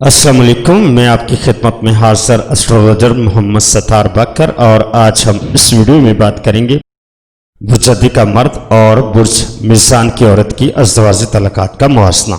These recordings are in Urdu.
السلام علیکم، میں آپ کی خدمت میں حاضر اسٹرولوجر محمد ستار بکر، اور آج ہم اس ویڈیو میں بات کریں گے برج کا مرد اور برج میزان کی عورت کی ازدواجی تعلقات کا موازنہ۔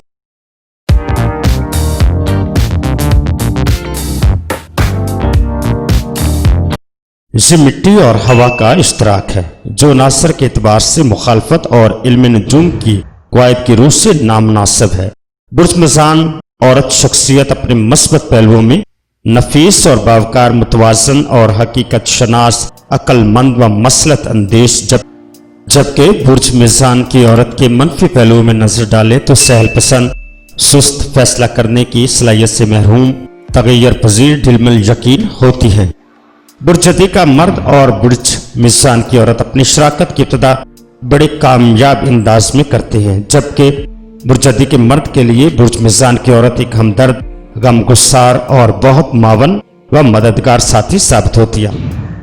یہ مٹی اور ہوا کا اشتراک ہے جو عناصر کے اعتبار سے مخالفت اور علم نجوم کی قواعد کی روح سے نامناسب ہے۔ برج میزان عورت شخصیت اپنے مثبت پہلوؤں میں نفیس اور باوقار، متوازن اور حقیقت شناس، عقل مند و مصلحت اندیش، جبکہ برج میزان کی عورت کے منفی پہلوؤں میں نظر ڈالے تو سہل پسند، سست، فیصلہ کرنے کی صلاحیت سے محروم، تغیر پذیر، ڈھلمل یقین ہوتی ہے۔ برج کا مرد اور برج میزان کی عورت اپنی شراکت کی ابتدا بڑے کامیاب انداز میں کرتے ہیں، جبکہ برج کے مرد کے لیے برج میزان کی عورت ایک ہمدرد، غم گسار اور بہت معاون و مددگار ساتھی ثابت ہوتی ہے،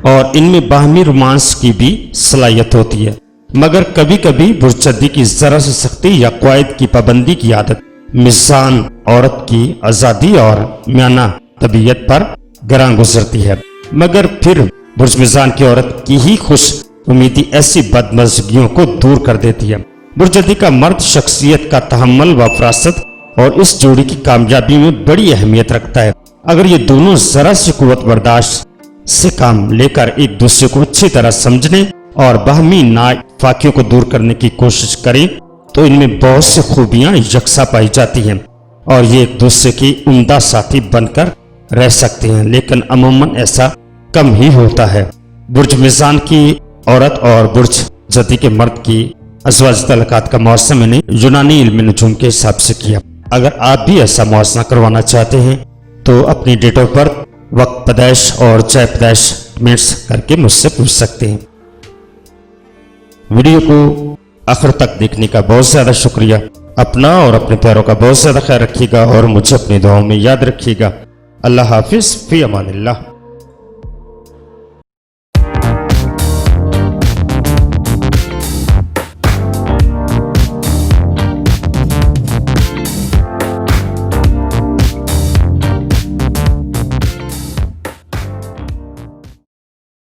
اور ان میں باہمی رومانس کی بھی صلاحیت ہوتی ہے۔ مگر کبھی کبھی برج کی ذرا سی سختی یا قواعد کی پابندی کی عادت میزان عورت کی آزادی اور میانہ طبیعت پر گراں گزرتی ہے، مگر پھر برج میزان کی عورت کی ہی خوش امیدی ایسی بدمزگیوں کو دور کر دیتی ہے۔ برج کا مرد شخصیت کا تحمل و فراست اور اس جوڑی کی کامیابی میں بڑی اہمیت رکھتا ہے۔ اگر یہ دونوں ذرا سی قوت برداشت سے کام لے کر ایک دوسرے کو اچھی طرح سمجھنے اور باہمی نااتفاقیوں کو دور کرنے کی کوشش کریں تو ان میں بہت سی خوبیاں یکساں پائی جاتی ہیں اور یہ ایک دوسرے کی عمدہ ساتھی بن کر رہ سکتے ہیں، لیکن عموماً ایسا کم ہی ہوتا ہے۔ برج میزان کی عورت اور برج کے مرد کی ازدواجی تعلقات کا موازنہ میں نے یونانی علم نجوم کے حساب سے کیا۔ اگر آپ بھی ایسا موازنہ کروانا چاہتے ہیں تو اپنی ڈیٹ آف برتھ، وقت پیدائش اور جائے پیدائش کمنٹس کر کے مجھ سے پوچھ سکتے ہیں۔ ویڈیو کو آخر تک دیکھنے کا بہت زیادہ شکریہ۔ اپنا اور اپنے پیاروں کا بہت زیادہ خیال رکھیے گا اور مجھے اپنی دعاؤں میں یاد رکھیے گا۔ اللہ حافظ، فی امان اللہ۔